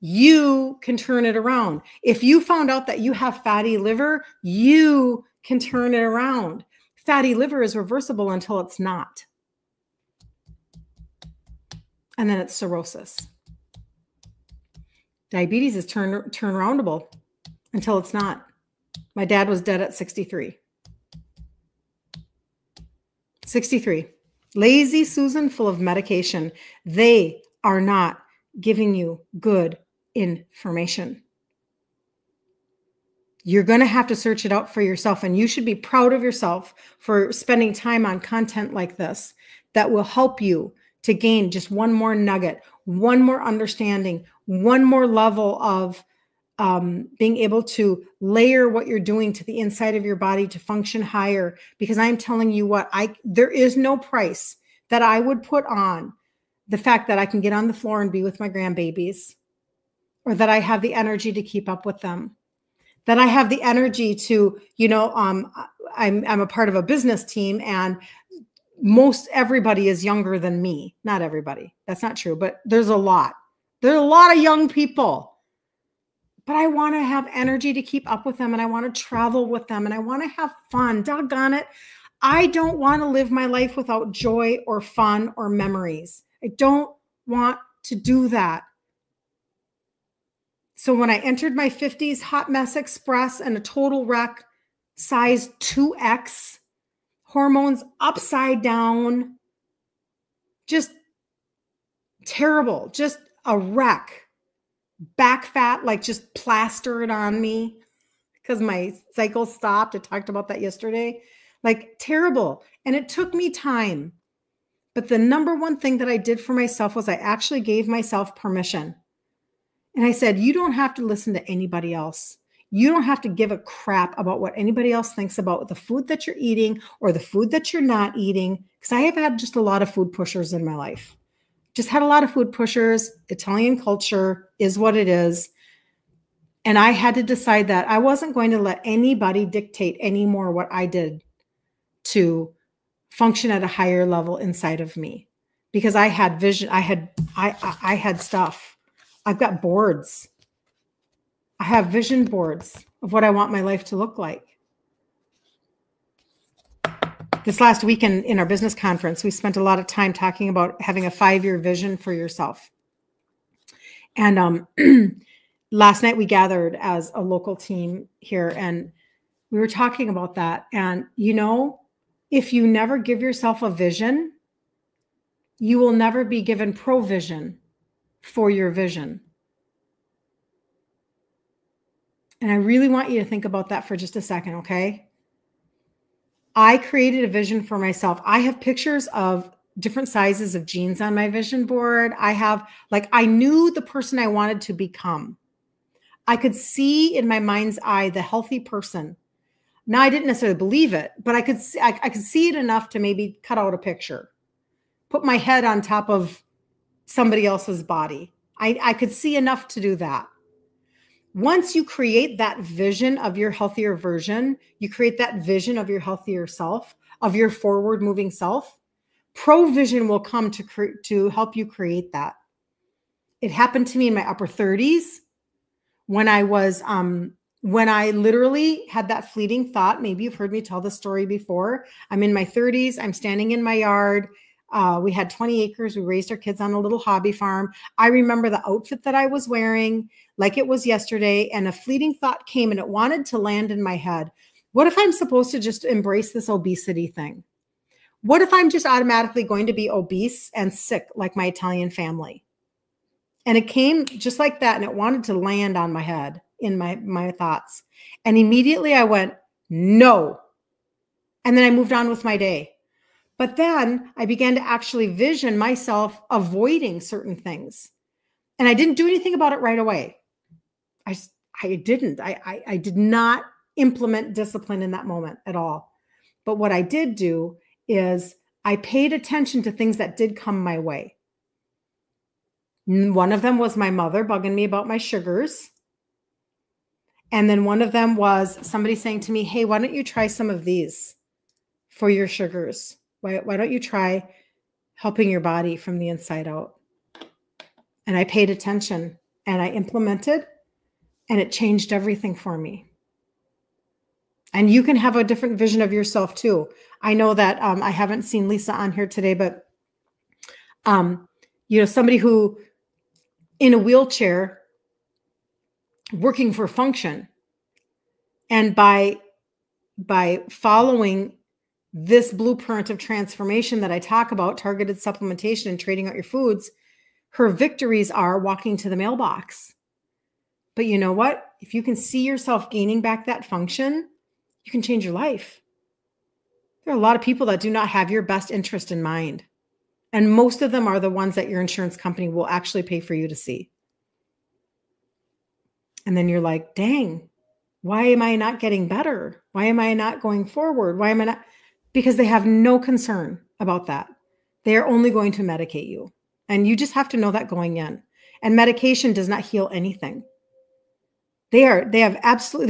you can turn it around. If you found out that you have fatty liver, you can turn it around. Fatty liver is reversible until it's not. And then it's cirrhosis. Diabetes is turnaroundable until it's not. My dad was dead at 63. 63. Lazy Susan full of medication. They are not giving you good information. You're going to have to search it out for yourself, and you should be proud of yourself for spending time on content like this that will help you to gain just one more nugget, one more understanding, one more level of being able to layer what you're doing to the inside of your body to function higher. Because I'm telling you what, there is no price that I would put on the fact that I can get on the floor and be with my grandbabies, or that I have the energy to keep up with them, that I have the energy to, I'm a part of a business team, and most everybody is younger than me. Not everybody. That's not true, but there's a lot. There's a lot of young people, but I want to have energy to keep up with them, and I want to travel with them, and I want to have fun. Doggone it. I don't want to live my life without joy or fun or memories. I don't want to do that. So when I entered my 50s, hot mess express and a total wreck, size 2X, hormones upside down, just terrible, just a wreck. Back fat, like just plastered on me because my cycle stopped. I talked about that yesterday. Like terrible. And it took me time. But the number one thing that I did for myself was I actually gave myself permission. And I said, you don't have to listen to anybody else. You don't have to give a crap about what anybody else thinks about the food that you're eating or the food that you're not eating. Because I have had just a lot of food pushers in my life. Just had a lot of food pushers. Italian culture is what it is. And I had to decide that I wasn't going to let anybody dictate anymore what I did to function at a higher level inside of me. Because I had vision. I had stuff. I've got boards. I have vision boards of what I want my life to look like. This last weekend in our business conference, we spent a lot of time talking about having a 5-year vision for yourself. And last night we gathered as a local team here, and we were talking about that. And, if you never give yourself a vision, you will never be given provision for your vision. And I really want you to think about that for just a second, okay? I created a vision for myself. I have pictures of different sizes of jeans on my vision board. I knew the person I wanted to become. I could see in my mind's eye the healthy person. Now, I didn't necessarily believe it, but I could see it enough to maybe cut out a picture, put my head on top of somebody else's body. I could see enough to do that. Once you create that vision of your healthier version, you create that vision of your healthier self, of your forward moving self, provision will come to help you create that. It happened to me in my upper 30s when I literally had that fleeting thought. Maybe you've heard me tell this story before. I'm in my 30s. I'm standing in my yard. We had 20 acres. We raised our kids on a little hobby farm. I remember the outfit that I was wearing like it was yesterday, and a fleeting thought came and it wanted to land in my head. What if I'm supposed to just embrace this obesity thing? What if I'm just automatically going to be obese and sick like my Italian family? And it came just like that, and it wanted to land on my head in my thoughts. And immediately I went, no. And then I moved on with my day. But then I began to actually vision myself avoiding certain things. And I didn't do anything about it right away. I didn't. I did not implement discipline in that moment at all. But what I did do is I paid attention to things that did come my way. One of them was my mother bugging me about my sugars. And then one of them was somebody saying to me, hey, why don't you try some of these for your sugars? Why don't you try helping your body from the inside out? And I paid attention and I implemented, and it changed everything for me. And you can have a different vision of yourself too. I know that I haven't seen Lisa on here today, but somebody who in a wheelchair working for function, and by following this blueprint of transformation that I talk about, targeted supplementation and trading out your foods, her victories are walking to the mailbox. But you know what? If you can see yourself gaining back that function, you can change your life. There are a lot of people that do not have your best interest in mind. And most of them are the ones that your insurance company will actually pay for you to see. And then you're like, dang, why am I not getting better? Why am I not going forward? Why am I not? Because they have no concern about that. They are only going to medicate you. And you just have to know that going in. And medication does not heal anything. They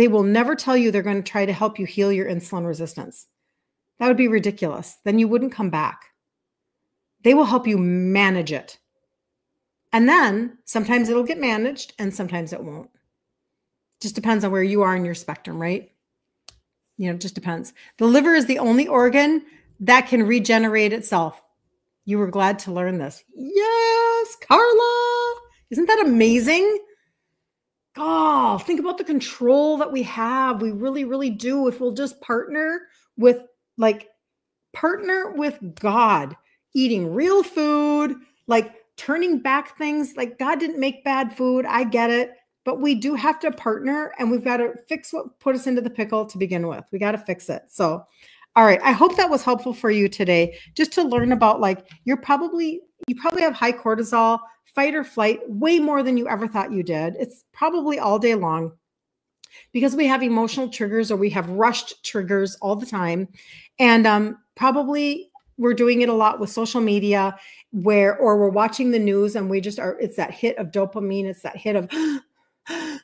will never tell you they're going to try to help you heal your insulin resistance. That would be ridiculous. Then you wouldn't come back. They will help you manage it. And then sometimes it'll get managed and sometimes it won't. Just depends on where you are in your spectrum, right? It just depends. The liver is the only organ that can regenerate itself. You were glad to learn this. Yes, Carla. Isn't that amazing? Oh, think about the control that we have. We really, really do. If we'll just partner with God, eating real food, turning back things. God didn't make bad food. I get it. But we do have to partner, and we've got to fix what put us into the pickle to begin with. We got to fix it. So, all right. I hope that was helpful for you today, just to learn about you probably have high cortisol, fight or flight, way more than you ever thought you did. It's probably all day long because we have emotional triggers, or we have rushed triggers all the time. And probably we're doing it a lot with social media or we're watching the news and it's that hit of dopamine. It's that hit of, and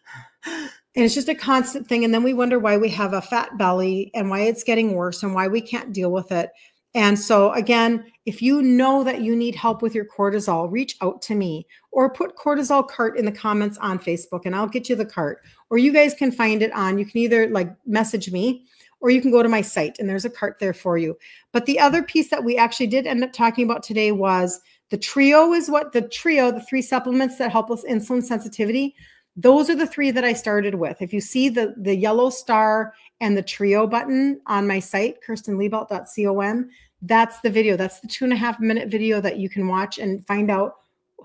it's just a constant thing. And then we wonder why we have a fat belly and why it's getting worse and why we can't deal with it. And so again, if you know that you need help with your cortisol, reach out to me or put cortisol cart in the comments on Facebook and I'll get you the cart. Or you guys can find it you can either message me or you can go to my site and there's a cart there for you. But the other piece that we actually did end up talking about today was the trio the 3 supplements that help with insulin sensitivity. Those are the 3 that I started with. If you see the yellow star and the trio button on my site, kirstenliebelt.com, that's the video. That's the 2.5-minute video that you can watch and find out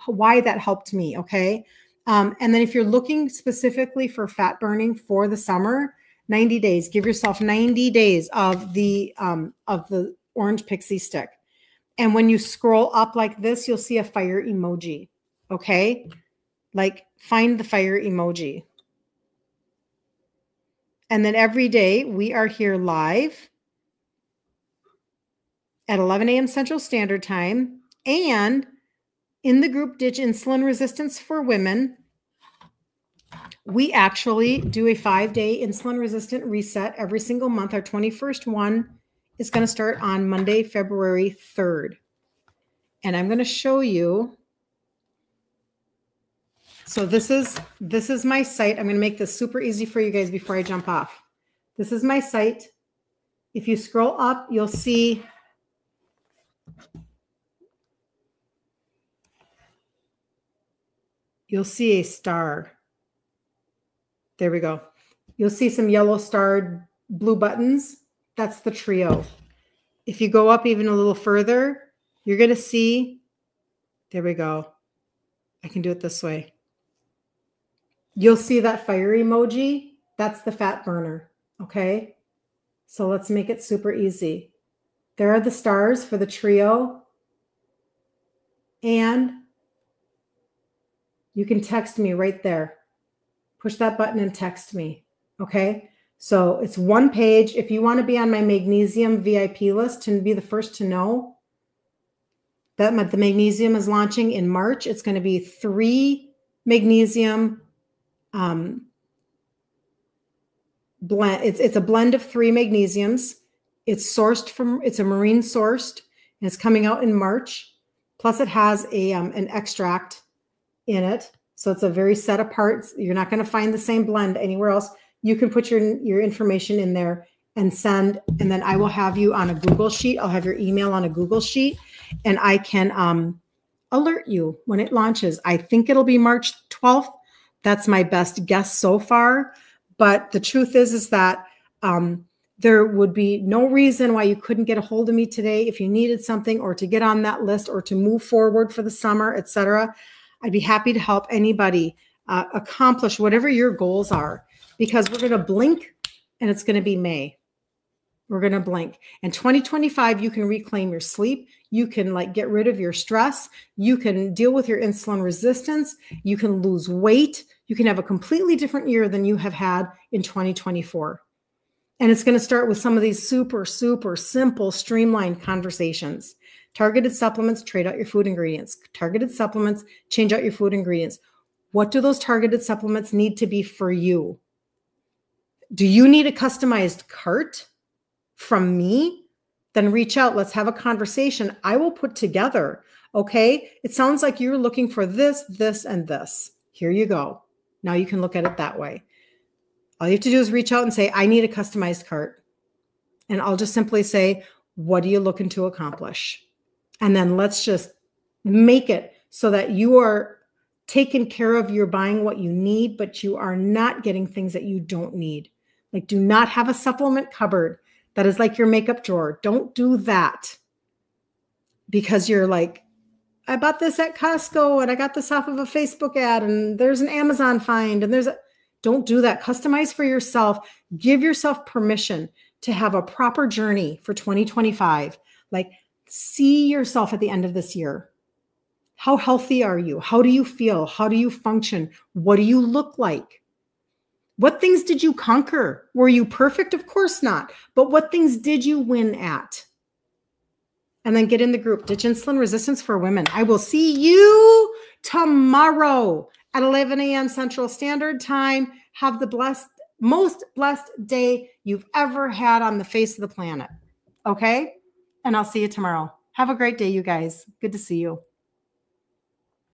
why that helped me. Okay. And then if you're looking specifically for fat burning for the summer, 90 days, give yourself 90 days of the orange pixie stick. And when you scroll up like this, you'll see a fire emoji. Okay. Find the fire emoji. And then every day we are here live at 11 a.m. Central Standard Time. And in the group Ditch Insulin Resistance for Women, we actually do a 5-day insulin resistant reset every single month. Our 21st one is going to start on Monday, February 3rd. And I'm going to show you. So this is my site. I'm going to make this super easy for you guys before I jump off. This is my site. If you scroll up, you'll see you'll see a star. There we go. You'll see some yellow starred blue buttons. That's the trio. If you go up even a little further, you're going to see, there we go. I can do it this way. You'll see that fire emoji. That's the fat burner. Okay. So let's make it super easy. There are the stars for the trio. And you can text me right there. Push that button and text me. Okay. So it's one page. If you want to be on my magnesium VIP list and be the first to know that the magnesium is launching in March, it's going to be 3 magnesium blend. It's a blend of 3 magnesiums. It's a marine sourced, and it's coming out in March. Plus it has an extract in it. So it's a very set apart. You're not going to find the same blend anywhere else. You can put your information in there and send, and then I will have you on a Google sheet. I'll have your email on a Google sheet, and I can alert you when it launches. I think it'll be March 12th. That's my best guess so far. But the truth is that there would be no reason why you couldn't get a hold of me today if you needed something, or to get on that list, or to move forward for the summer, etc. I'd be happy to help anybody accomplish whatever your goals are, because we're going to blink and it's going to be May. We're going to blink. And 2025, you can reclaim your sleep. You can get rid of your stress. You can deal with your insulin resistance. You can lose weight. You can have a completely different year than you have had in 2024. And it's going to start with some of these super, super simple, streamlined conversations. Targeted supplements, trade out your food ingredients. Targeted supplements, change out your food ingredients. What do those targeted supplements need to be for you? Do you need a customized cart from me? Then reach out. Let's have a conversation. I will put together, okay? It sounds like you're looking for this, this, and this. Here you go. Now you can look at it that way. All you have to do is reach out and say, I need a customized cart. And I'll just simply say, what are you looking to accomplish? And then let's just make it so that you are taken care of. You're buying what you need, but you are not getting things that you don't need. Like, do not have a supplement cupboard that is like your makeup drawer. Don't do that, because you're like, I bought this at Costco and I got this off of a Facebook ad and there's an Amazon find and don't do that. Customize for yourself. Give yourself permission to have a proper journey for 2025. Like, see yourself at the end of this year. How healthy are you? How do you feel? How do you function? What do you look like? What things did you conquer? Were you perfect? Of course not. But what things did you win at? And then get in the group, Ditch Insulin Resistance for Women. I will see you tomorrow at 11 a.m. Central Standard Time. Have the most blessed day you've ever had on the face of the planet. Okay? And I'll see you tomorrow. Have a great day, you guys. Good to see you.